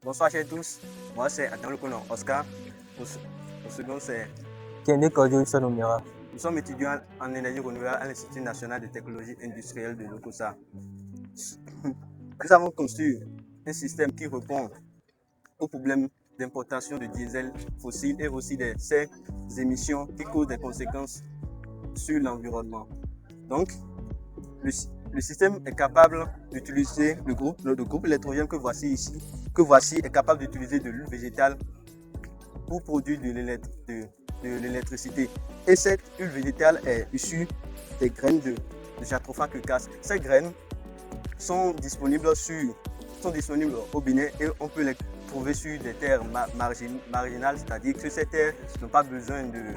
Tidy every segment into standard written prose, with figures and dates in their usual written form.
Bonsoir chers tous, moi c'est Adam Leconon Oscar. Au second c'est Kende Kodjo Sonomira. Nous sommes étudiants en énergie renouvelable à l'Institut national de technologie industrielle de l'Okosa. Nous avons conçu un système qui répond aux problèmes d'importation de diesel fossile et aussi de ces émissions qui causent des conséquences sur l'environnement. Donc, le système est capable d'utiliser le groupe électrogène que voici ici, est capable d'utiliser de l'huile végétale pour produire de l'électricité. Et cette huile végétale est issue des graines de Jatropha quercus. Ces graines sont disponibles au Bénin et on peut les trouver sur des terres marginales, c'est-à-dire que ces terres n'ont pas besoin de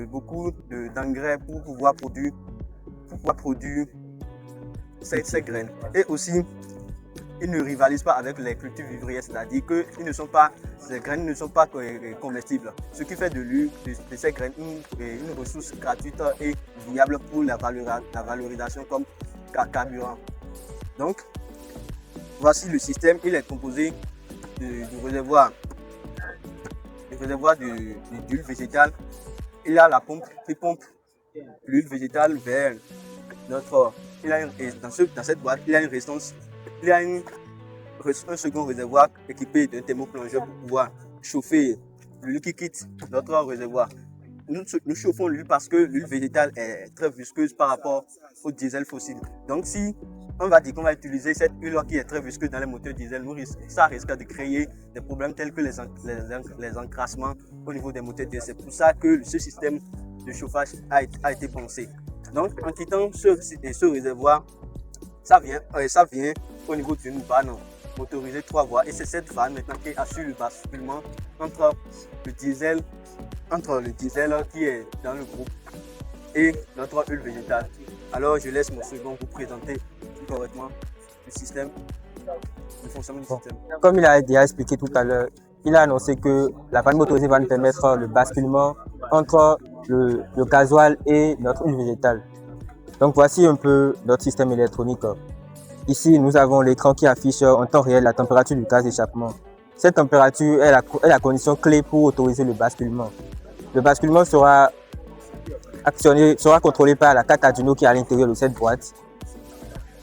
beaucoup d'engrais pour pouvoir produire ces graines. Et aussi, ils ne rivalisent pas avec les cultures vivrières, c'est-à-dire que ces graines ne sont pas comestibles. Ce qui fait de ces graines une ressource gratuite et viable pour la valorisation comme carburant. Donc, voici le système. Il est composé du réservoir d'huile végétale. Il y a la pompe qui pompe l'huile végétale vers notre... Dans cette boîte, il y a une résistance. Il y a un second réservoir équipé d'un thermoplongeur pour pouvoir chauffer l'huile qui quitte notre réservoir. Nous chauffons l'huile parce que l'huile végétale est très visqueuse par rapport au diesel fossile. Donc si on va dire qu'on va utiliser cette huile qui est très visqueuse dans les moteurs diesel, ça risque de créer des problèmes tels que les encrassements au niveau des moteurs diesel. C'est pour ça que ce système de chauffage a été pensé. Donc en quittant ce réservoir, ça vient au niveau d'une vanne motorisée 3 voies et c'est cette vanne maintenant qui assure le basculement entre le diesel qui est dans le groupe et notre huile végétale. Alors je laisse mon second vous présenter correctement le fonctionnement du système. Comme il a déjà expliqué tout à l'heure, il a annoncé que la vanne motorisée va nous permettre le basculement entre le gasoil et notre huile végétale. Donc voici un peu notre système électronique. Ici, nous avons l'écran qui affiche en temps réel la température du gaz d'échappement. Cette température est la condition clé pour autoriser le basculement. Le basculement sera contrôlé par la carte Arduino qui est à l'intérieur de cette boîte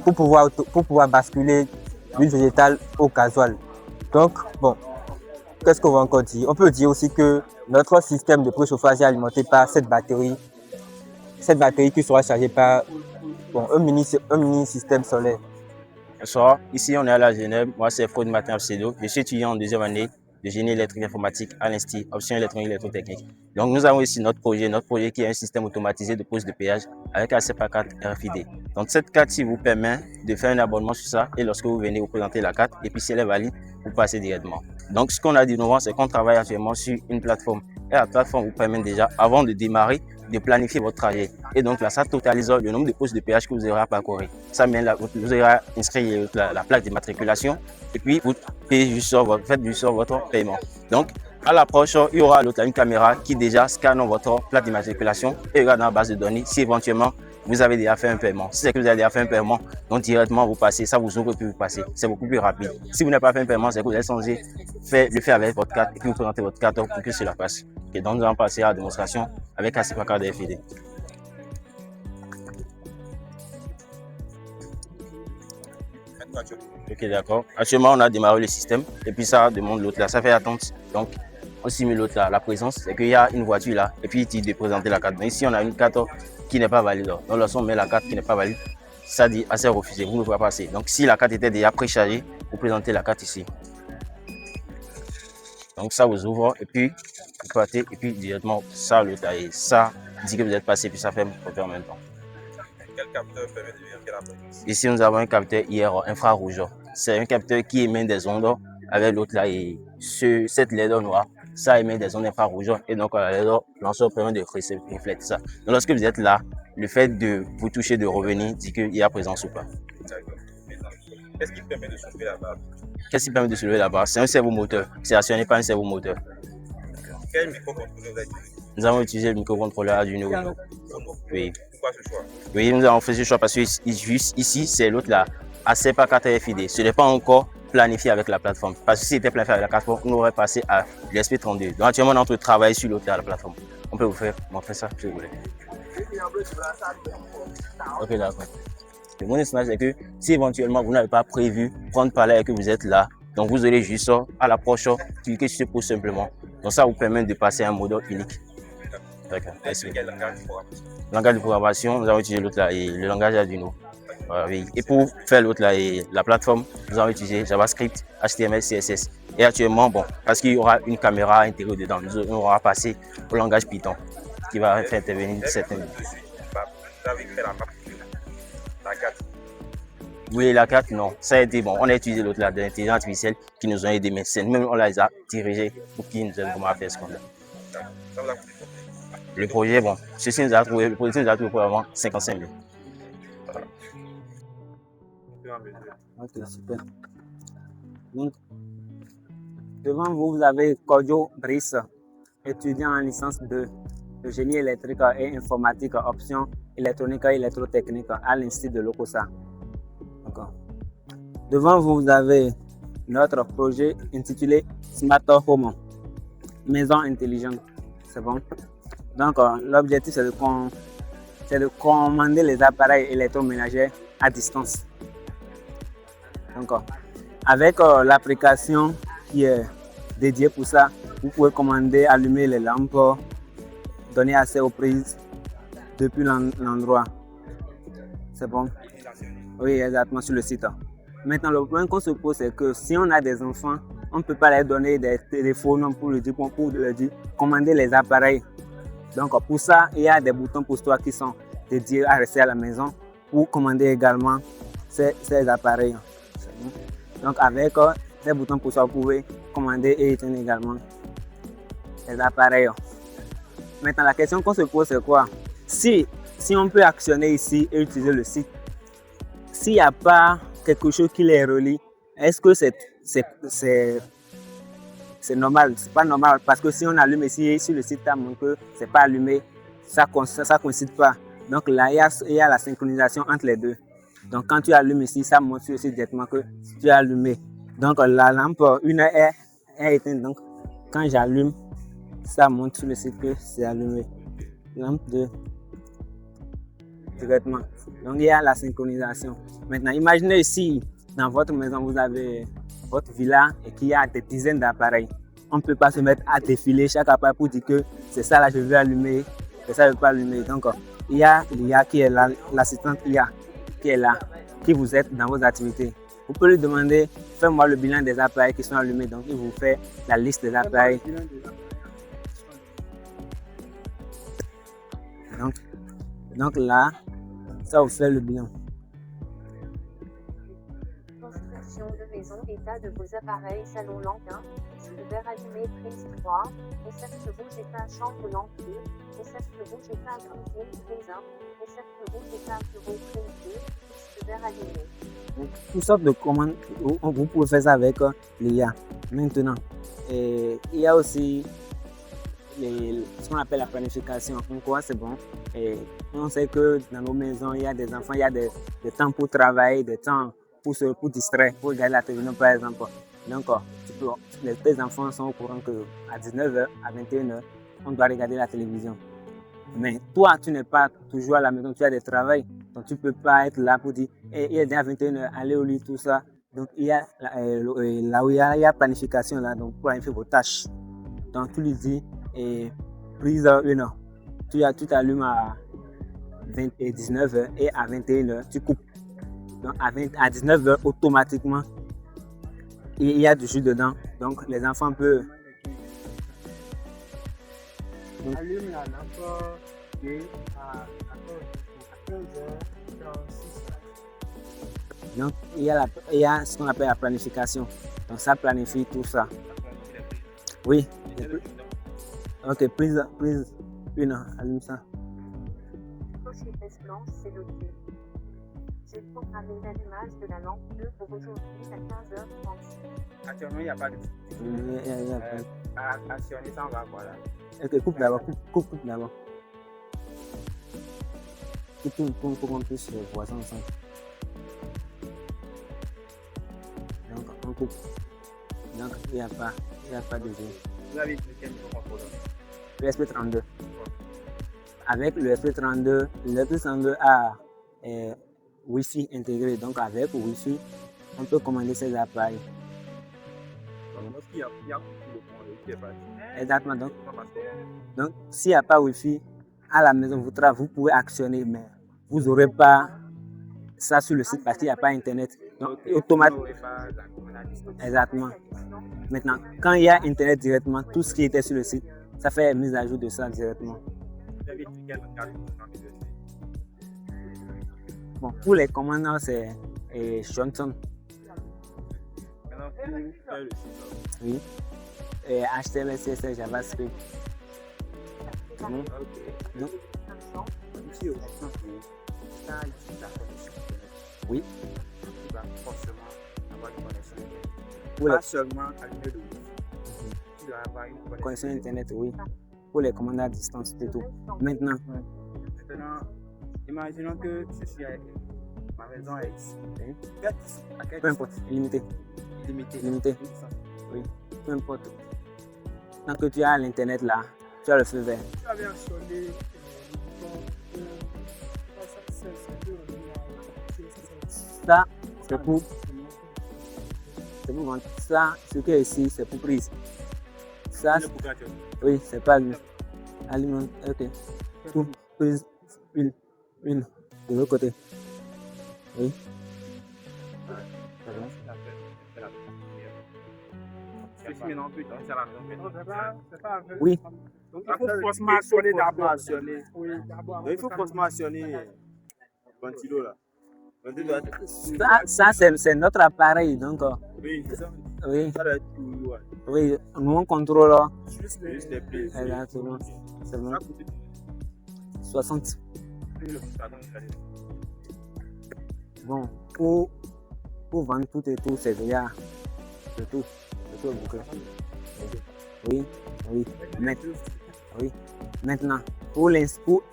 pour pouvoir basculer l'huile végétale au gasoil. Donc, bon, qu'est-ce qu'on va encore dire? On peut dire aussi que notre système de préchauffage est alimenté par cette batterie qui sera chargée par un mini système solaire. Bonsoir, ici on est à la Genève. Moi c'est Freud Martin Absedo. Je suis étudiant en deuxième année de génie électrique informatique à l'Institut, option électronique électrotechnique. Donc nous avons ici notre projet qui est un système automatisé de pose de péage avec la CEPA4 RFID. Donc cette carte vous permet de faire un abonnement sur ça et lorsque vous venez vous présenter la carte et puis si elle est valide, vous passez directement. Donc ce qu'on a d'innovant, c'est qu'on travaille actuellement sur une plateforme et la plateforme vous permet déjà, avant de démarrer, de planifier votre trajet. Et donc là, ça totalise le nombre de postes de péage que vous aurez à parcourir. Ça met vous aurez inscrit la plaque d'immatriculation et puis vous faites juste votre paiement. Donc à l'approche, il y aura une caméra qui déjà scanne votre plaque d'immatriculation et regarde dans la base de données si éventuellement vous avez déjà fait un paiement. Si c'est que vous avez déjà fait un paiement, donc directement vous passez, ça vous ouvre et puis vous passez. C'est beaucoup plus rapide. Si vous n'avez pas fait un paiement, c'est que vous êtes censé le faire avec votre carte et puis vous présentez votre carte pour que cela passe. Okay, donc nous allons passer à la démonstration avec la CEPA4 RFID. Ok, d'accord. Actuellement, on a démarré le système et puis ça demande l'autre là. Ça fait attente. Donc, on simule l'autre là. La présence, c'est qu'il y a une voiture là et puis il dit de présenter la carte. Mais ici, on a une carte qui n'est pas valide. Donc, lorsqu'on met la carte qui n'est pas valide, ça dit assez refusé. Vous ne pouvez pas passer. Donc, si la carte était déjà préchargée, vous présentez la carte ici. Donc, ça vous ouvre et puis vous partez et puis directement ça le taille. Ça dit que vous êtes passé puis ça ferme en même temps. Quel capteur permet de vérifier la présence? Ici, nous avons un capteur IR infrarouge. C'est un capteur qui émet des ondes avec l'autre là et cette LED noire, ça émet des ondes infrarouges et donc la LED lanceur permet de refléter ça. Donc lorsque vous êtes là, le fait de vous toucher, de revenir, dit qu'il y a présence ou pas. Qu'est-ce qui permet de soulever la barre? Qu'est-ce qui permet de soulever la barre? C'est un servomoteur. C'est actionné par un servomoteur. Quel microcontrôleur vous avez utilisé? Nous avons utilisé le microcontrôleur Arduino. Oui. Pourquoi Pourquoi ce choix? Oui, nous avons fait ce choix parce que juste ici, c'est l'autre là, ACEPA 4FID. Ce n'est pas encore planifié avec la plateforme. Parce que si c'était planifié avec la plateforme, on aurait passé à l'SP32. Donc actuellement, on est en train de travailler sur l'autre là, la plateforme. On peut vous faire montrer ça si vous voulez. Ok, d'accord. Le bon estimage, c'est que si éventuellement vous n'avez pas prévu prendre par là et que vous êtes là, donc vous aurez juste à l'approche, cliquer sur ce pouce simplement. Donc ça vous permet de passer à un mode unique. D'accord. Quel langage de programmation? Langage de programmation, nous avons utilisé l'autre là, et le langage Arduino. Oui. Et pour faire l'autre là, et la plateforme, nous avons utilisé JavaScript, HTML, CSS. Et actuellement, bon, parce qu'il y aura une caméra intégrée dedans, nous aurons passé au langage Python, qui va faire intervenir certaines. Vous avez fait la map, la carte. Oui, la carte, non. Ça a été bon. On a utilisé l'autre là, de l'intelligence artificielle qui nous ont aidé, mais c'est nous-mêmes, on les a dirigés pour qu'ils nous aident vraiment à faire ce qu'on a. Ça vous a coûté combien? Le projet, bon, ceci nous a trouvé, le projet nous a trouvé pour vraiment 55 000. Ok, super. Donc, devant vous, vous avez Kodjo Brice, étudiant en licence de génie électrique et informatique, option électronique et électrotechnique à l'Institut de l'Okosa. Devant vous, vous avez notre projet intitulé Smart Home, maison intelligente. C'est bon? Donc, l'objectif, c'est de commander les appareils électroménagers à distance. Donc, avec l'application qui est dédiée pour ça, vous pouvez commander, allumer les lampes, donner accès aux prises depuis l'endroit. C'est bon? Oui, exactement, sur le site. Maintenant, le problème qu'on se pose, c'est que si on a des enfants, on ne peut pas leur donner des téléphones pour leur dire commander les appareils. Donc, pour ça, il y a des boutons pour toi qui sont dédiés à rester à la maison pour commander également ces appareils. Donc, avec ces boutons pour ça, vous pouvez commander et éteindre également les appareils. Maintenant, la question qu'on se pose, c'est quoi? Si on peut actionner ici et utiliser le site, s'il n'y a pas quelque chose qui les relie, est-ce que c'est normal? C'est pas normal parce que si on allume ici sur le site, ça montre que c'est pas allumé, ça coïncide pas. Donc là, il y a la synchronisation entre les deux. Donc quand tu allumes ici, ça montre sur le site directement que tu as allumé. Donc la lampe, une est éteinte. Donc quand j'allume, ça montre sur le site que c'est allumé. Lampe 2. Directement. Donc il y a la synchronisation. Maintenant, imaginez ici, dans votre maison, vous avez votre villa et qu'il y a des dizaines d'appareils. On ne peut pas se mettre à défiler chaque appareil pour dire que c'est ça là je veux allumer, c'est ça je ne veux pas allumer. Donc il y a l'IA qui est là, l'assistante IA qui est là, qui vous aide dans vos activités. Vous pouvez lui demander, fais-moi le bilan des appareils qui sont allumés. Donc il vous fait la liste des appareils. Donc là, ça vous fait le bilan. Construction de maison, état de vos appareils, salon lampe 1, le verre allumé, prise 3, récepte rouge, état chambre lampe 2, récepte rouge, état cuisine, prise 1, récepte rouge, état bureau, prise 2, le verre allumé. Donc, toutes sortes de commandes, vous pouvez faire ça avec l'IA. Maintenant, il y a aussi ce qu'on appelle la planification. Donc, quoi, c'est bon. Et on sait que dans nos maisons, il y a des enfants, il y a des temps pour travailler, des temps pour distraire, pour regarder la télévision par exemple. Donc, les enfants sont au courant qu'à 19h, à 21h, on doit regarder la télévision. Mais toi, tu n'es pas toujours à la maison, tu as des travails. Donc, tu ne peux pas être là pour dire, il est déjà 21h, allez au lit, tout ça. Donc, il y a là où il y a planification, là, donc pour planifier vos tâches. Donc, tu lui dis, prise 1h. Tu t'allumes à 19h et à 21h, tu coupes. Donc, à 19h, automatiquement, il y a du jus dedans. Donc, les enfants peuvent. Allume la lampe à 15h36. Donc, il y a ce qu'on appelle la planification. Donc, ça planifie tout ça. Oui. Ok, prise 1, allume ça. Cocher test blanche, c'est noté. J'ai programmé l'allumage de la lampe 2 pour aujourd'hui à 15h36. Actuellement, il n'y a pas de. Actionner ça, on va voir là. Ok, coupe d'abord. Coupe d'abord. pour qu'on puisse voir ça ensemble. Donc, on coupe. Donc, il n'y a pas de jeu. Vous avez quel niveau contrôleur? Le SP32. Avec le SP32, le SP32 a Wi-Fi intégré. Donc, avec Wi-Fi, on peut commander ces appareils. Donc, lorsqu'il y a beaucoup de points, qui est parti. Exactement. Donc, s'il n'y a pas Wi-Fi, à la maison, vous pouvez actionner, mais vous n'aurez pas ça sur le site parce qu'il n'y a pas Internet. Donc, automatiquement. Exactement. Maintenant, quand il y a Internet directement, tout ce qui était sur le site, ça fait mise à jour de ça directement. Vous avez quel cadre Bon, pour les commandants, c'est Johnson. Maintenant, pour faire le site, Oui. Et HTML, CSS, JavaScript. Donc, Ici, au exemple, tu as ici la connexion Internet. oui. Tu vas forcément avoir une connexion Internet. Pour Pas les seulement allumer le Wi-Fi. Tu dois avoir une connexions Internet, oui. Pour les commandes à distance, c'est tout. Maintenant, Maintenant, imaginons que je suis à ma maison est ici. À quelle peu importe, limité. limité. Limité. Oui, peu importe. Tant que tu as l'Internet là, tu as le feu vert. Tu avais actionné le bouton Ça, c'est pour vendre. Ça, ce qui est ici, c'est pour prise. Ça, oui, c'est pas lui. Aliment, ok. Pour prise, une. De l'autre côté. Oui. Oui. Donc, il faut forcément actionner d'abord. Oui, d'abord. Donc, il faut forcément actionner le ventilo là. Ça c'est notre appareil. Donc, Oui, c'est ça. oui, Ça doit être tout. Ouais. oui, nous on contrôle. Juste les prises. Exactement. C'est bon. Ça coûte 60. Pardon, allez. Bon, pour vendre tout et tout, c'est déjà le tout. Le tout est bouclé. Oui, oui. Oui. Maintenant, pour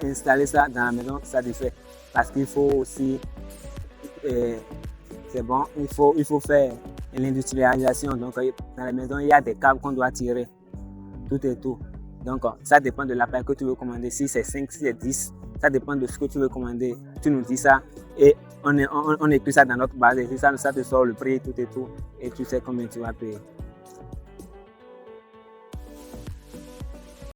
installer ça dans la maison, ça défait. Parce qu'il faut aussi, c'est bon, il faut faire l'industrialisation. Donc, dans la maison, il y a des câbles qu'on doit tirer. Tout et tout. Donc, ça dépend de l'appareil que tu veux commander. Si c'est 5, si c'est 10, ça dépend de ce que tu veux commander. Tu nous dis ça et on écrit ça dans notre base. Et ça te sort le prix, tout et tout. Et tu sais combien tu vas payer.